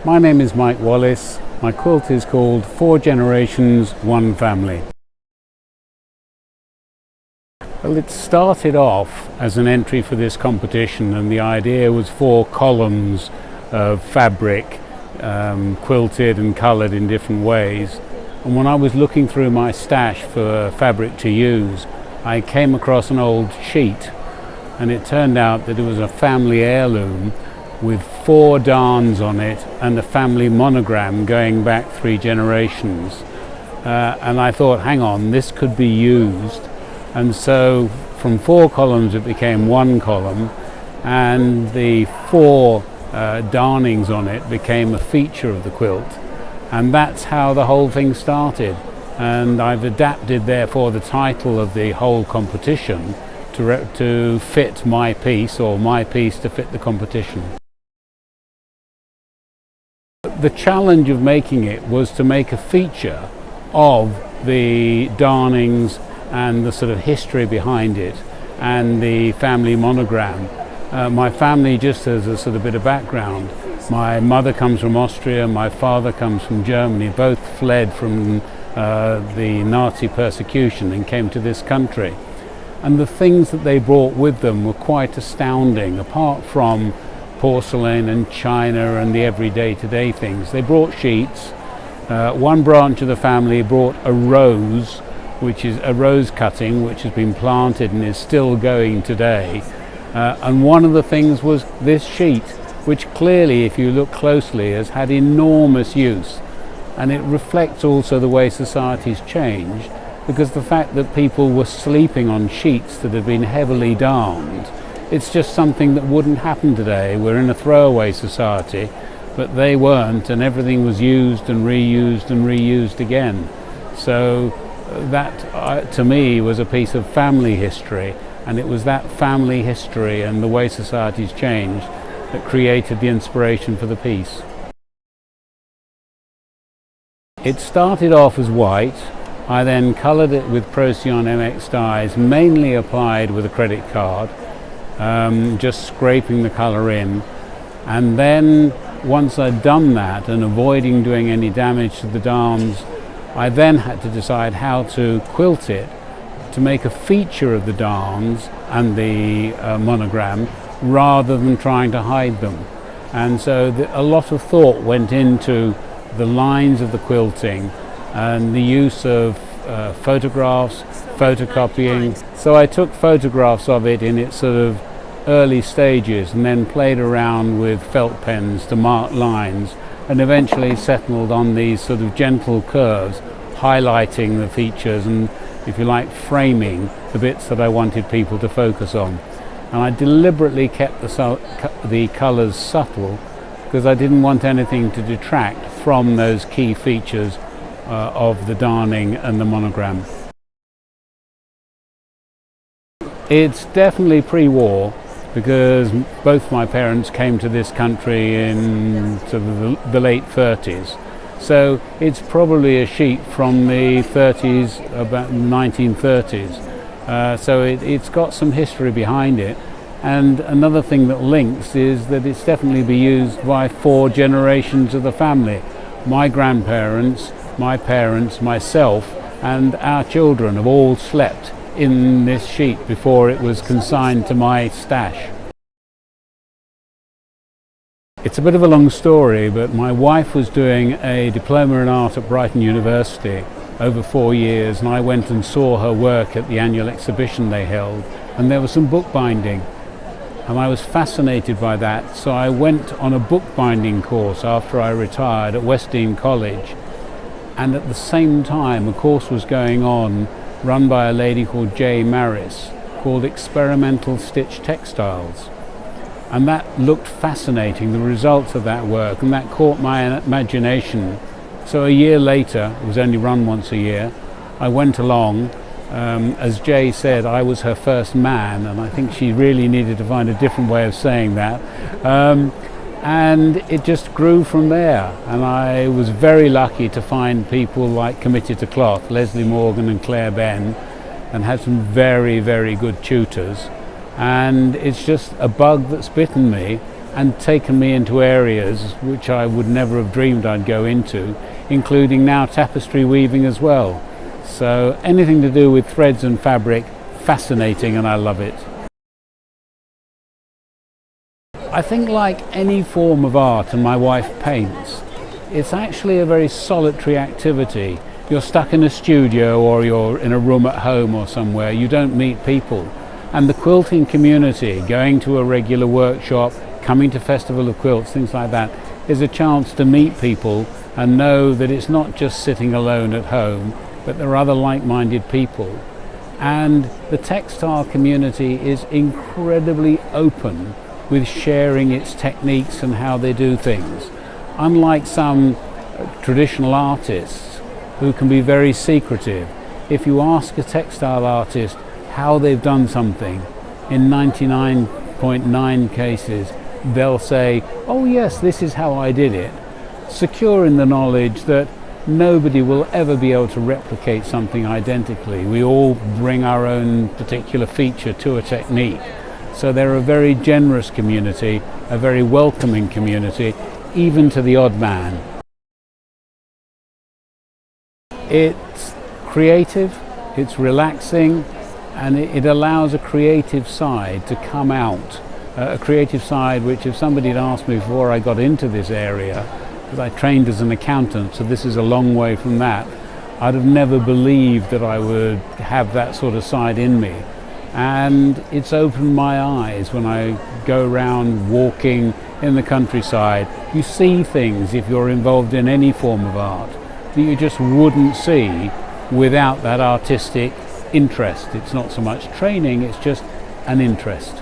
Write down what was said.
My name is Mike Wallace. My quilt is called 4 Generations, 1 Family. Well, it started off as an entry for this competition, and the idea was 4 columns of fabric quilted and coloured in different ways. And when I was looking through my stash for fabric to use, I came across an old sheet, and it turned out that it was a family heirloom with 4 darns on it and a family monogram going back 3 generations. And I thought, hang on, this could be used. And so from 4 columns it became 1 column, and the 4 darnings on it became a feature of the quilt. And that's how the whole thing started. And I've adapted therefore the title of the whole competition to fit my piece, or my piece to fit the competition. The challenge of making it was to make a feature of the darnings and the sort of history behind it and the family monogram. My family, just as a sort of bit of background, my mother comes from Austria, my father comes from Germany. Both fled from the Nazi persecution and came to this country. And the things that they brought with them were quite astounding. Apart from porcelain and china and the everyday today things, they brought sheets. One branch of the family brought a rose, which is a rose cutting which has been planted and is still going today. And one of the things was this sheet, which clearly, if you look closely, has had enormous use. And it reflects also the way society's changed, because the fact that people were sleeping on sheets that had been heavily darned, it's just something that wouldn't happen today. We're in a throwaway society, but they weren't, and everything was used and reused again. So that, to me, was a piece of family history, and it was that family history and the way society's changed that created the inspiration for the piece. It started off as white. I then coloured it with Procyon MX dyes, mainly applied with a credit card, just scraping the colour in. And then once I'd done that and avoiding doing any damage to the darns, I then had to decide how to quilt it to make a feature of the darns and the monogram, rather than trying to hide them. And so a lot of thought went into the lines of the quilting and the use of photographs, photocopying. So I took photographs of it in its sort of early stages and then played around with felt pens to mark lines, and eventually settled on these sort of gentle curves, highlighting the features and, if you like, framing the bits that I wanted people to focus on. And I deliberately kept the colours subtle, because I didn't want anything to detract from those key features of the darning and the monogram. It's definitely pre-war, because both my parents came to this country in sort of the late 30s. So it's probably a sheet from the 30s, about 1930s. So it's got some history behind it. And another thing that links is that it's definitely be used by 4 generations of the family. My grandparents, my parents, myself, and our children have all slept in this sheet before it was consigned to my stash. It's a bit of a long story, but my wife was doing a diploma in art at Brighton University over 4 years, and I went and saw her work at the annual exhibition they held, and there was some bookbinding. And I was fascinated by that, so I went on a bookbinding course after I retired at Westdean College. And at the same time, a course was going on run by a lady called J. Maris, called Experimental Stitch Textiles. And that looked fascinating, the results of that work, and that caught my imagination. So a year later, it was only run once a year, I went along. As Jay said, I was her first man, and I think she really needed to find a different way of saying that. And it just grew from there, and I was very lucky to find people like Committed to Cloth, Leslie Morgan and Claire Ben, and had some very, very good tutors. And it's just a bug that's bitten me, and taken me into areas which I would never have dreamed I'd go into, including now tapestry weaving as well. So anything to do with threads and fabric, fascinating, and I love it. I think like any form of art, and my wife paints, it's actually a very solitary activity. You're stuck in a studio or you're in a room at home or somewhere, you don't meet people. And the quilting community, going to a regular workshop, coming to Festival of Quilts, things like that, is a chance to meet people and know that it's not just sitting alone at home, but there are other like-minded people. And the textile community is incredibly open with sharing its techniques and how they do things. Unlike some traditional artists who can be very secretive, if you ask a textile artist how they've done something, in 99.9 cases they'll say, oh yes, this is how I did it, secure in the knowledge that nobody will ever be able to replicate something identically. We all bring our own particular feature to a technique. So they're a very generous community, a very welcoming community, even to the odd man. It's creative, it's relaxing, and it allows a creative side to come out. A creative side which, if somebody had asked me before I got into this area, because I trained as an accountant, so this is a long way from that, I'd have never believed that I would have that sort of side in me. And it's opened my eyes when I go around walking in the countryside. You see things, if you're involved in any form of art, that you just wouldn't see without that artistic interest. It's not so much training, it's just an interest.